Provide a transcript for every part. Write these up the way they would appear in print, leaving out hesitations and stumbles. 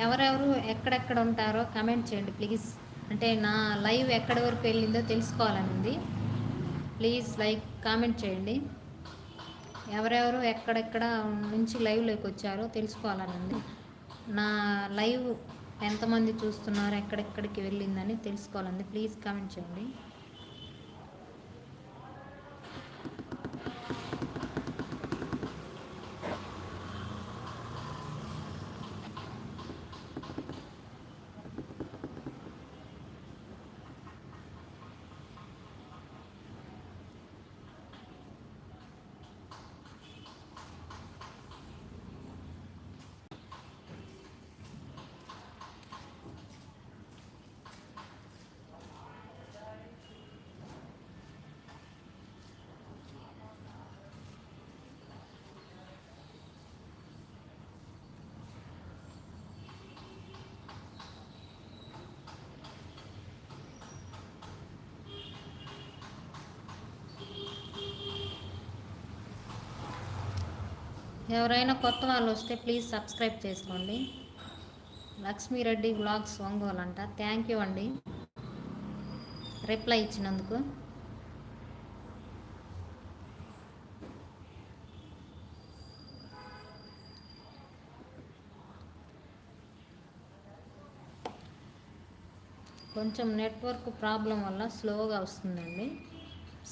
ఎవరెవరు ఎక్కడెక్కడ ఉంటారో కమెంట్ చేయండి ప్లీజ్. అంటే నా లైవ్ ఎక్కడి వరకు వెళ్ళిందో తెలుసుకోవాలని ఉంది. ప్లీజ్ లైక్ కామెంట్ చేయండి. ఎవరెవరు ఎక్కడెక్కడ నుంచి లైవ్లోకి వచ్చారో తెలుసుకోవాలని ఉంది. నా లైవ్ ఎంతమంది చూస్తున్నారో ఎక్కడెక్కడికి వెళ్ళిందని తెలుసుకోవాలండి. ప్లీజ్ కామెంట్ చేయండి. ఎవరైనా కొత్త వాళ్ళు వస్తే ప్లీజ్ సబ్స్క్రైబ్ చేసుకోండి. లక్ష్మీరెడ్డి వ్లాగ్స్ ఒంగోలు అంట. థ్యాంక్ యూ అండి రిప్లై ఇచ్చినందుకు. కొంచెం నెట్వర్క్ ప్రాబ్లం వల్ల స్లోగా వస్తుందండి.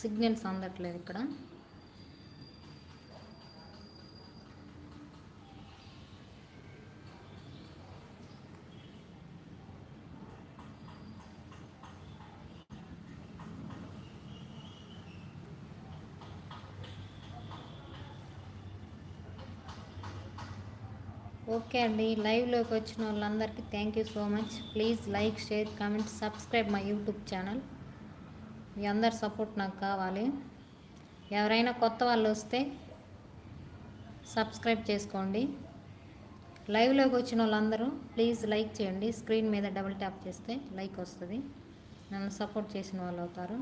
సిగ్నల్స్ అందట్లేదు ఇక్కడ. ఓకే అండి, లైవ్లోకి వచ్చిన వాళ్ళందరికీ thank you so much. Please like, share, comment, subscribe my YouTube channel. మీ అందరి సపోర్ట్ నాకు కావాలి. ఎవరైనా కొత్త వాళ్ళు వస్తే సబ్స్క్రైబ్ చేసుకోండి. లైవ్లోకి వచ్చిన వాళ్ళందరూ ప్లీజ్ లైక్ చేయండి. స్క్రీన్ మీద డబుల్ ట్యాప్ చేస్తే లైక్ వస్తుంది. నన్ను సపోర్ట్ చేసిన వాళ్ళు అవుతారు.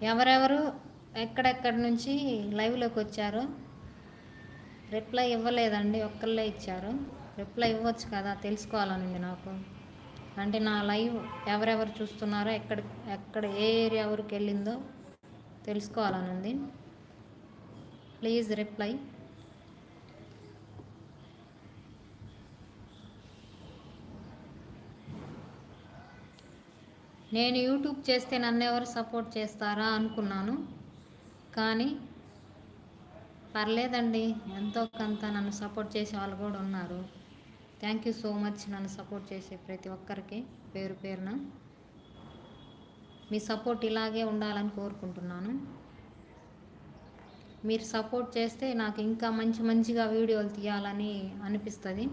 ఎవరెవరు ఎక్కడెక్కడి నుంచి లైవ్లోకి వచ్చారో రిప్లై ఇవ్వలేదండి. ఒక్కళ్ళే ఇచ్చారు. రిప్లై ఇవ్వచ్చు కదా, తెలుసుకోవాలనింది నాకు. అంటే నా లైవ్ ఎవరెవరు చూస్తున్నారో ఎక్కడ ఏ ఏరియా వరకు వెళ్ళిందో తెలుసుకోవాలనుంది. Please reply. నేను యూట్యూబ్ చేస్తే నన్ను ఎవరు సపోర్ట్ చేస్తారా అనుకున్నాను, కానీ పర్లేదండి, ఎంతో కొంత నన్ను సపోర్ట్ చేసే వాళ్ళు కూడా ఉన్నారు. Thank you so much. నన్ను సపోర్ట్ చేసే ప్రతి ఒక్కరికి పేరు పేరున మీ సపోర్ట్ ఇలాగే ఉండాలని కోరుకుంటున్నాను. మీరు సపోర్ట్ చేస్తే నాకు ఇంకా మంచిగా వీడియోలు తీయాలని అనిపిస్తుంది.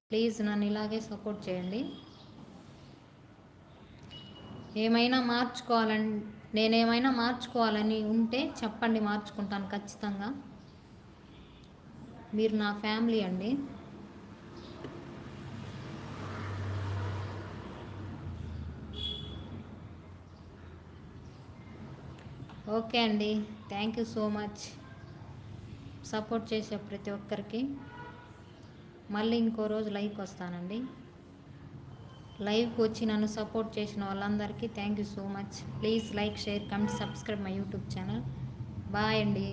ప్లీజ్ నన్ను ఇలాగే సపోర్ట్ చేయండి. నేనేమైనా మార్చుకోవాలని ఉంటే చెప్పండి, మార్చుకుంటాను ఖచ్చితంగా. మీరు నా ఫ్యామిలీ అండి. ఓకే అండి, thank you so much. Support చేసే ప్రతి ఒక్కరికి మళ్ళీ ఇంకో రోజు లైవ్కి వస్తానండి. లైవ్కి వచ్చి నన్ను సపోర్ట్ చేసిన వాళ్ళందరికీ thank you so much. Please like, share, comment, subscribe my YouTube channel. Bye అండి.